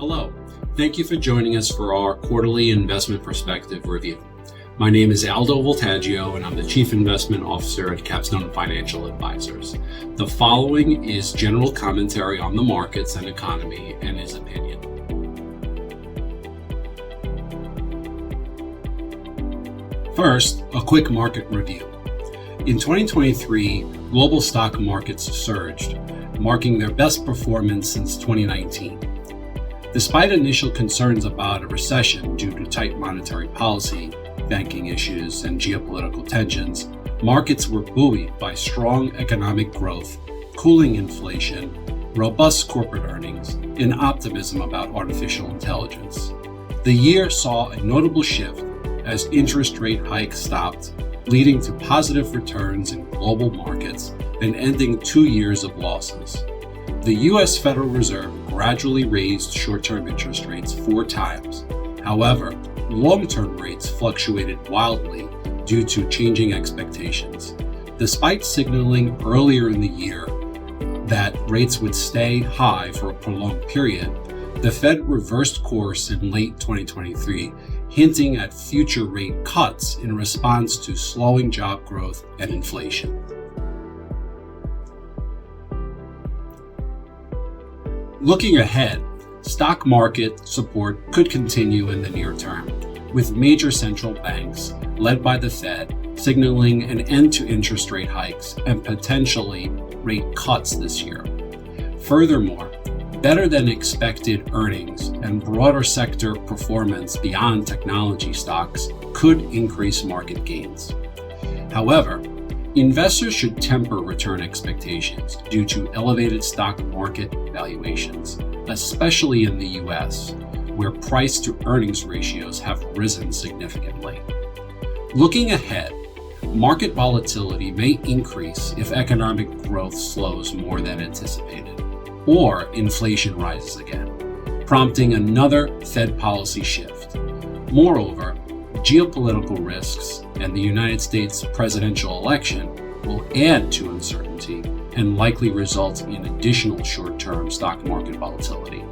Hello, thank you for joining us for our quarterly investment perspective review. My name is Aldo Voltaggio and I'm the Chief Investment Officer at Capstone Financial Advisors. The following is general commentary on the markets and economy and his opinion. First, a quick market review. In 2023, global stock markets surged, marking their best performance since 2019. Despite initial concerns about a recession due to tight monetary policy, banking issues, and geopolitical tensions, markets were buoyed by strong economic growth, cooling inflation, robust corporate earnings, and optimism about artificial intelligence. The year saw a notable shift as interest rate hikes stopped, leading to positive returns in global markets and ending 2 years of losses. The U.S. Federal Reserve gradually raised short-term interest rates 4 times. However, long-term rates fluctuated wildly due to changing expectations. Despite signaling earlier in the year that rates would stay high for a prolonged period, the Fed reversed course in late 2023, hinting at future rate cuts in response to slowing job growth and inflation. Looking ahead, stock market support could continue in the near term, with major central banks, led by the Fed, signaling an end to interest rate hikes and potentially rate cuts this year. Furthermore, better than expected earnings and broader sector performance beyond technology stocks could increase market gains. However, investors should temper return expectations due to elevated stock market valuations, especially in the US, where price to earnings ratios have risen significantly. Looking ahead, market volatility may increase if economic growth slows more than anticipated, or inflation rises again, prompting another Fed policy shift. Moreover, geopolitical risks and the United States presidential election will add to uncertainty and likely result in additional short-term stock market volatility.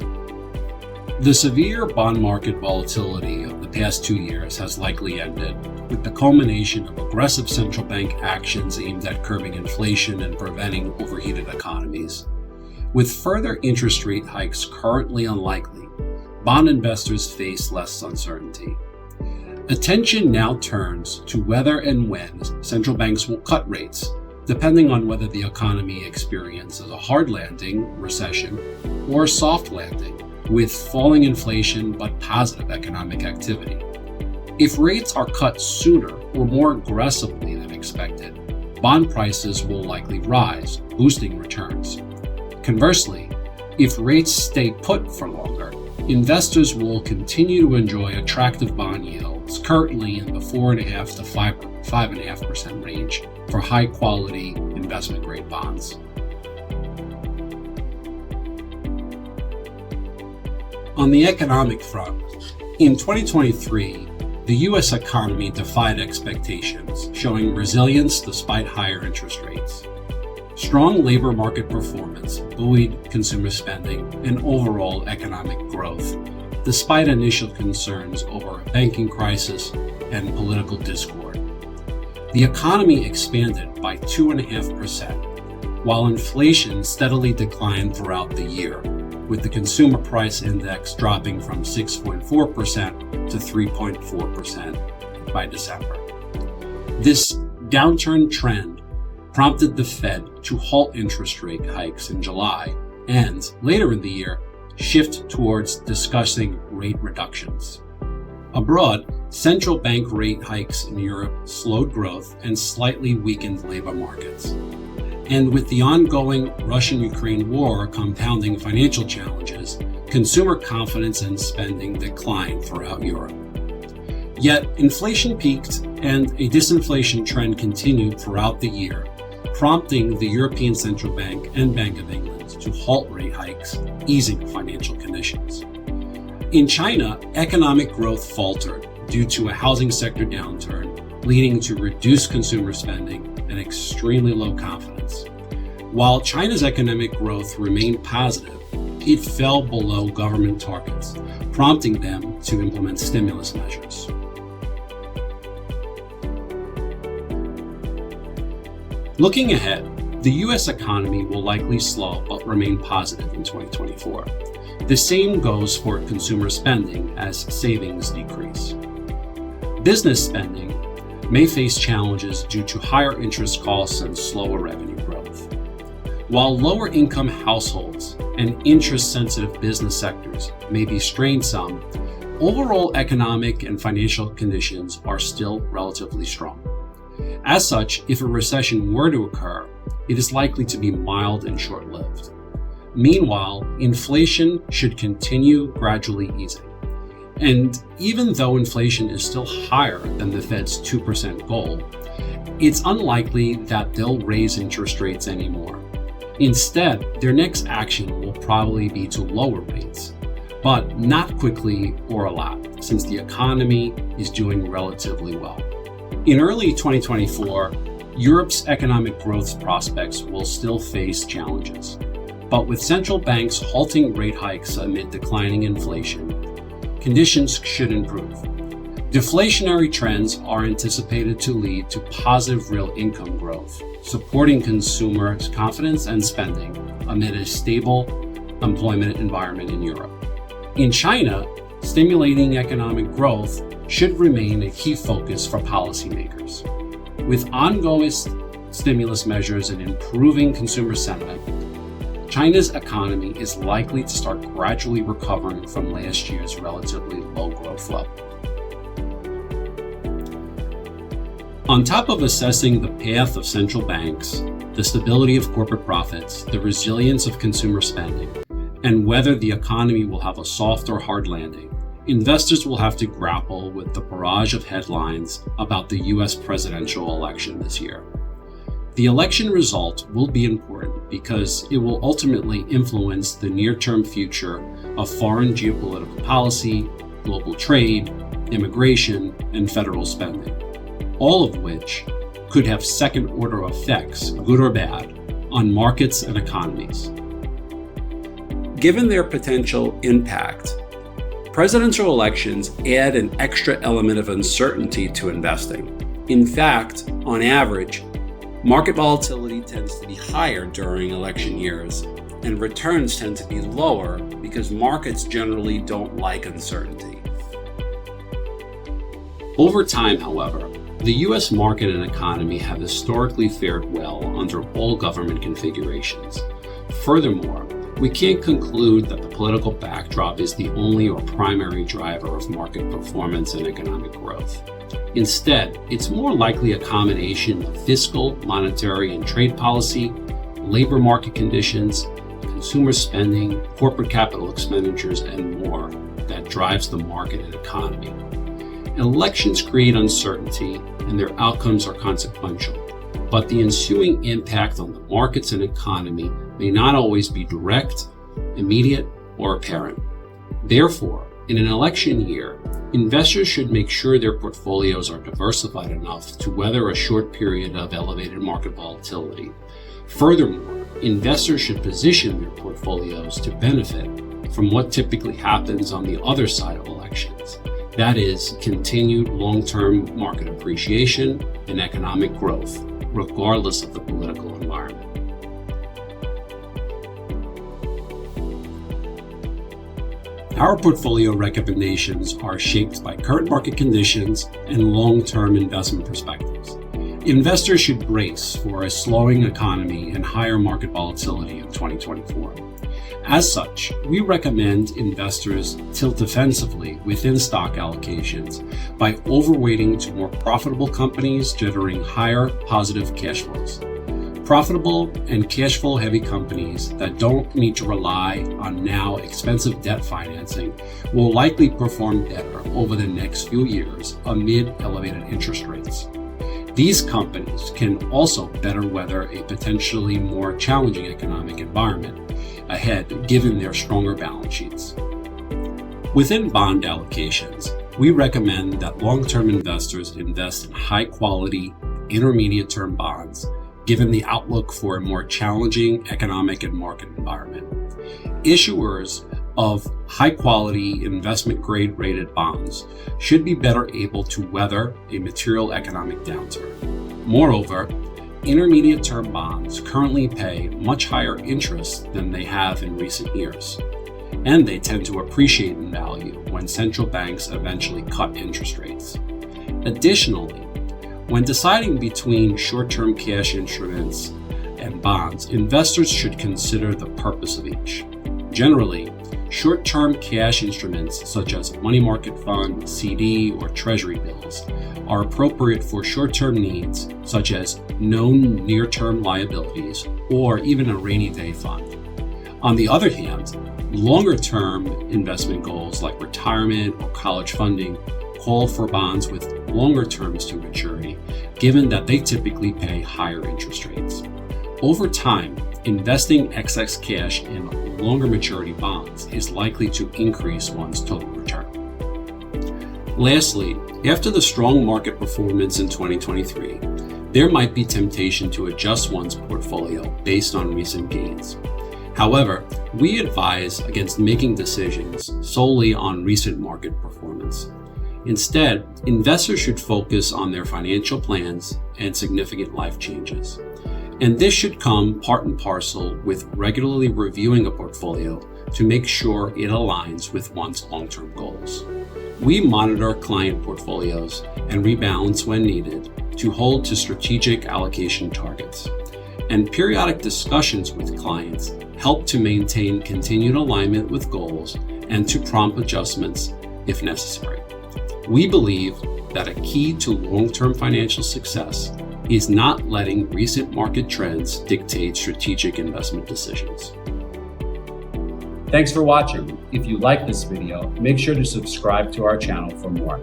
The severe bond market volatility of the past 2 years has likely ended, with the culmination of aggressive central bank actions aimed at curbing inflation and preventing overheated economies. With further interest rate hikes currently unlikely, bond investors face less uncertainty. Attention now turns to whether and when central banks will cut rates, depending on whether the economy experiences a hard landing, recession, or a soft landing, with falling inflation but positive economic activity. If rates are cut sooner or more aggressively than expected, bond prices will likely rise, boosting returns. Conversely, if rates stay put for longer, investors will continue to enjoy attractive bond yields currently in the 4.5% to 5.5% range for high-quality investment-grade bonds. On the economic front, in 2023, the U.S. economy defied expectations, showing resilience despite higher interest rates. Strong labor market performance buoyed consumer spending and overall economic growth, despite initial concerns over a banking crisis and political discord. The economy expanded by 2.5%, while inflation steadily declined throughout the year, with the consumer price index dropping from 6.4% to 3.4% by December. This downturn trend prompted the Fed to halt interest rate hikes in July and, later in the year, shift towards discussing rate reductions. Abroad, central bank rate hikes in Europe slowed growth and slightly weakened labor markets. And with the ongoing Russian-Ukraine war compounding financial challenges, consumer confidence and spending declined throughout Europe. Yet, inflation peaked and a disinflation trend continued throughout the year, prompting the European Central Bank and Bank of England to halt rate hikes, easing financial conditions. In China, economic growth faltered due to a housing sector downturn, leading to reduced consumer spending and extremely low confidence. While China's economic growth remained positive, it fell below government targets, prompting them to implement stimulus measures. Looking ahead, the U.S. economy will likely slow but remain positive in 2024. The same goes for consumer spending as savings decrease. Business spending may face challenges due to higher interest costs and slower revenue growth. While lower income households and interest-sensitive business sectors may be strained some, overall economic and financial conditions are still relatively strong. As such, if a recession were to occur, it is likely to be mild and short-lived. Meanwhile, inflation should continue gradually easing. And even though inflation is still higher than the Fed's 2% goal, it's unlikely that they'll raise interest rates anymore. Instead, their next action will probably be to lower rates, but not quickly or a lot, since the economy is doing relatively well. In early 2024, Europe's economic growth prospects will still face challenges. But with central banks halting rate hikes amid declining inflation, conditions should improve. Deflationary trends are anticipated to lead to positive real income growth, supporting consumer confidence and spending amid a stable employment environment in Europe. In China, stimulating economic growth should remain a key focus for policymakers. With ongoing stimulus measures and improving consumer sentiment, China's economy is likely to start gradually recovering from last year's relatively low growth level. On top of assessing the path of central banks, the stability of corporate profits, the resilience of consumer spending, and whether the economy will have a soft or hard landing, investors will have to grapple with the barrage of headlines about the U.S. presidential election this year. The election result will be important because it will ultimately influence the near-term future of foreign geopolitical policy, global trade, immigration, and federal spending, all of which could have second-order effects, good or bad, on markets and economies. Given their potential impact, presidential elections add an extra element of uncertainty to investing. In fact, on average, market volatility tends to be higher during election years, and returns tend to be lower because markets generally don't like uncertainty. Over time, however, the U.S. market and economy have historically fared well under all government configurations. Furthermore, we can't conclude that the political backdrop is the only or primary driver of market performance and economic growth. Instead, it's more likely a combination of fiscal, monetary, and trade policy, labor market conditions, consumer spending, corporate capital expenditures, and more that drives the market and economy. Elections create uncertainty, and their outcomes are consequential, but the ensuing impact on the markets and economy may not always be direct, immediate, or apparent. Therefore, in an election year, investors should make sure their portfolios are diversified enough to weather a short period of elevated market volatility. Furthermore, investors should position their portfolios to benefit from what typically happens on the other side of elections. That is, continued long-term market appreciation and economic growth, regardless of the political environment. Our portfolio recommendations are shaped by current market conditions and long-term investment perspectives. Investors should brace for a slowing economy and higher market volatility in 2024. As such, we recommend investors tilt defensively within stock allocations by overweighting to more profitable companies generating higher positive cash flows. Profitable and cash flow heavy companies that don't need to rely on now expensive debt financing will likely perform better over the next few years amid elevated interest rates. These companies can also better weather a potentially more challenging economic environment ahead given their stronger balance sheets. Within bond allocations, we recommend that long-term investors invest in high-quality, intermediate-term bonds given the outlook for a more challenging economic and market environment. Issuers of high-quality investment-grade rated bonds should be better able to weather a material economic downturn. Moreover, intermediate-term bonds currently pay much higher interest than they have in recent years, and they tend to appreciate in value when central banks eventually cut interest rates. Additionally, when deciding between short-term cash instruments and bonds, investors should consider the purpose of each. Generally, short-term cash instruments such as a money market fund, CD, or treasury bills are appropriate for short-term needs such as known near-term liabilities or even a rainy day fund. On the other hand, longer-term investment goals like retirement or college funding call for bonds with longer terms to maturity, given that they typically pay higher interest rates. Over time, investing excess cash in longer maturity bonds is likely to increase one's total return. Lastly, after the strong market performance in 2023, there might be temptation to adjust one's portfolio based on recent gains. However, we advise against making decisions solely on recent market performance. Instead, investors should focus on their financial plans and significant life changes. And this should come part and parcel with regularly reviewing a portfolio to make sure it aligns with one's long-term goals. We monitor client portfolios and rebalance when needed to hold to strategic allocation targets. And periodic discussions with clients help to maintain continued alignment with goals and to prompt adjustments if necessary. We believe that a key to long-term financial success is not letting recent market trends dictate strategic investment decisions. Thanks for watching. If you like this video, make sure to subscribe to our channel for more.